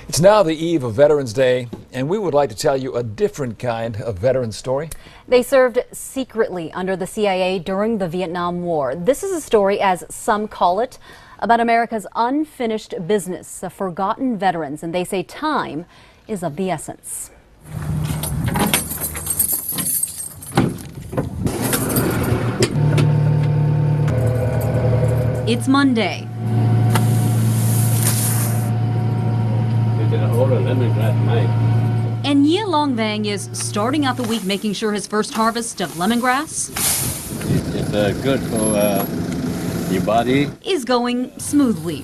It's now the eve of Veterans Day, and we would like to tell you a different kind of veteran story. They served secretly under the CIA during the Vietnam War. This is a story, as some call it, about America's unfinished business, the forgotten veterans, and they say time is of the essence. It's Monday. And Gia Vang is starting out the week making sure his first harvest of lemongrass It's good for your body. Is going smoothly.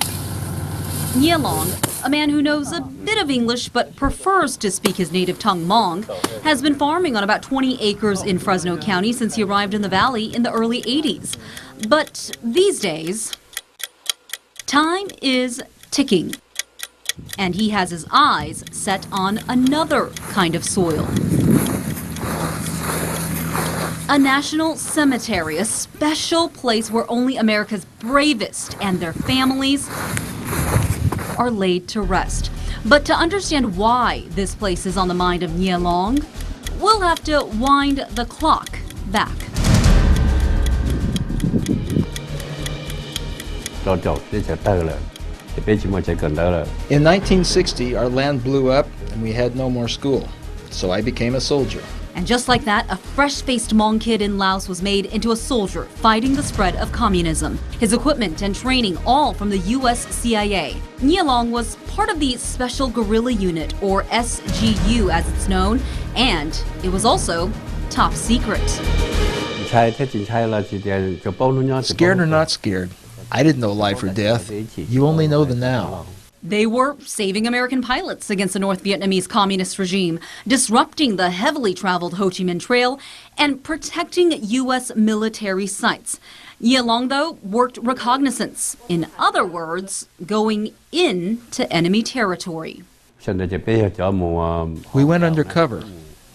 Gia Long, a man who knows a bit of English but prefers to speak his native tongue Hmong, has been farming on about 20 acres in Fresno County since he arrived in the valley in the early 80s. But these days, time is ticking. And he has his eyes set on another kind of soil. A national cemetery, a special place where only America's bravest and their families are laid to rest. But to understand why this place is on the mind of Gia Long, we'll have to wind the clock back. In 1960, our land blew up and we had no more school, so I became a soldier. And just like that, a fresh-faced Hmong kid in Laos was made into a soldier fighting the spread of communism. His equipment and training all from the U.S. CIA. Gia Long was part of the Special Guerrilla Unit, or SGU as it's known, and it was also top secret. Scared or not scared, I didn't know life or death. You only know the now. They were saving American pilots against the North Vietnamese communist regime, disrupting the heavily traveled Ho Chi Minh Trail, and protecting U.S. military sites. Gia Long, though, worked reconnaissance. In other words, going into enemy territory. We went undercover.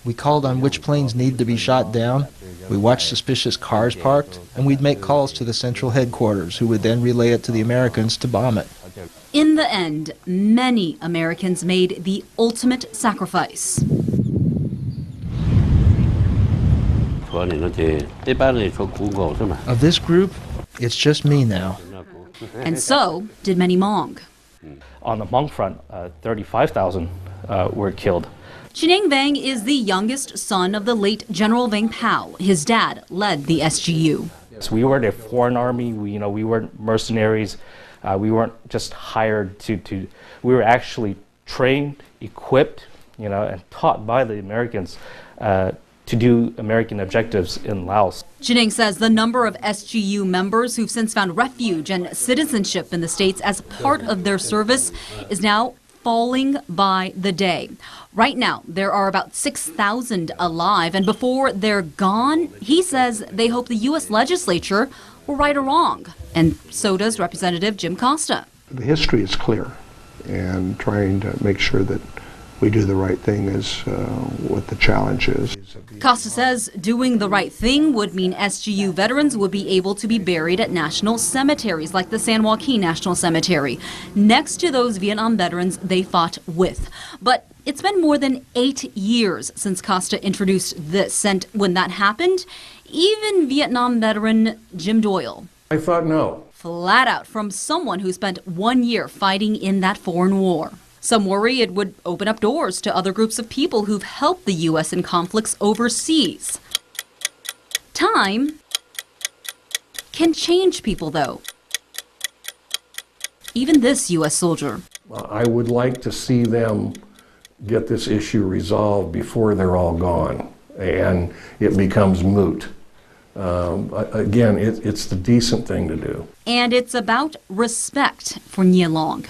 We called on which planes needed to be shot down. We watched suspicious cars parked, and we'd make calls to the central headquarters, who would then relay it to the Americans to bomb it. In the end, many Americans made the ultimate sacrifice. Of this group, it's just me now. And so did many Hmong. On the Hmong front, 35,000 were killed. Gia Vang is the youngest son of the late General Vang Pao. His dad led the SGU. So we weren't a foreign army. We weren't mercenaries. We weren't just hired to. We were actually trained, equipped, and taught by the Americans to do American objectives in Laos. Gia says the number of SGU members who've since found refuge and citizenship in the States as part of their service is now falling by the day. Right now, there are about 6,000 alive, and before they're gone, he says they hope the U.S. legislature will right a wrong. And so does Representative Jim Costa. The history is clear, and trying to make sure that we do the right thing is what the challenge is. Costa says doing the right thing would mean SGU veterans would be able to be buried at national cemeteries like the San Joaquin National Cemetery, next to those Vietnam veterans they fought with. But it's been more than 8 years since Costa introduced this, and when that happened, even Vietnam veteran Jim Doyle, I thought no. Flat out from someone who spent 1 year fighting in that foreign war. Some worry it would open up doors to other groups of people who've helped the U.S. in conflicts overseas. Time can change people, though. Even this U.S. soldier. I would like to see them get this issue resolved before they're all gone and it becomes moot. Again, it's the decent thing to do. And it's about respect for Gia Long.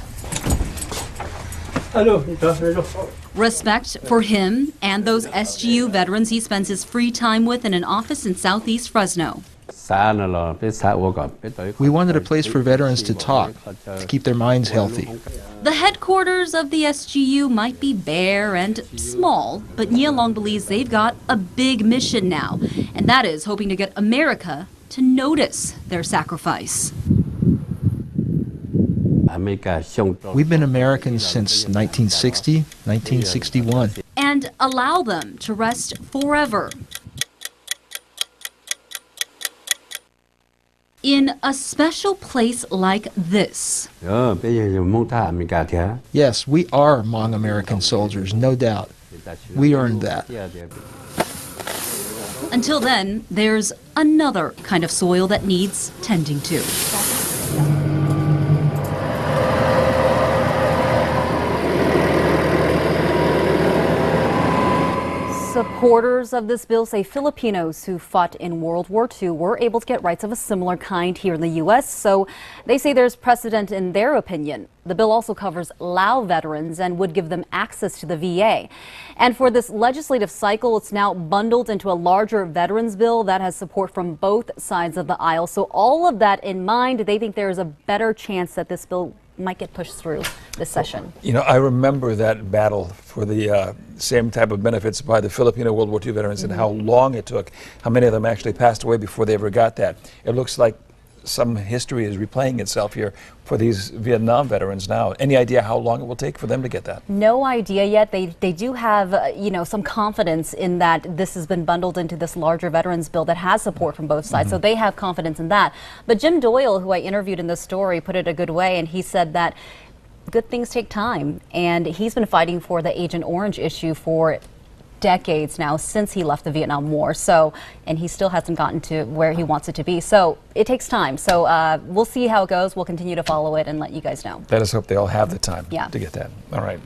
Respect for him and those SGU veterans he spends his free time with in an office in southeast Fresno. We wanted a place for veterans to talk, to keep their minds healthy. The headquarters of the SGU might be bare and small, but Gia Long believes they've got a big mission now, and that is hoping to get America to notice their sacrifice. We've been Americans since 1960, 1961. And allow them to rest forever in a special place like this. Yes, we are Hmong American soldiers, no doubt. We earned that. Until then, there's another kind of soil that needs tending to. Supporters of this bill say Filipinos who fought in World War II were able to get rights of a similar kind here in the U.S., so they say there's precedent in their opinion. The bill also covers Lao veterans and would give them access to the VA. And for this legislative cycle, it's now bundled into a larger veterans bill that has support from both sides of the aisle. So all of that in mind, they think there is a better chance that this bill might get pushed through this session. You know, I remember that battle for the same type of benefits by the Filipino World War II veterans and how long it took, how many of them actually passed away before they ever got that. It looks like some history is replaying itself here for these Vietnam veterans now. Any idea how long it will take for them to get that? No idea yet. They do have, some confidence in that this has been bundled into this larger veterans bill that has support from both sides. So they have confidence in that. But Jim Doyle, who I interviewed in this story, put it a good way, and he said that good things take time. And he's been fighting for the Agent Orange issue for decades now, since he left the Vietnam War. So, and he still hasn't gotten to where he wants it to be. So it takes time. So we'll see how it goes. We'll continue to follow it and let you guys know. Let us hope they all have the time Yeah. to get that. All right.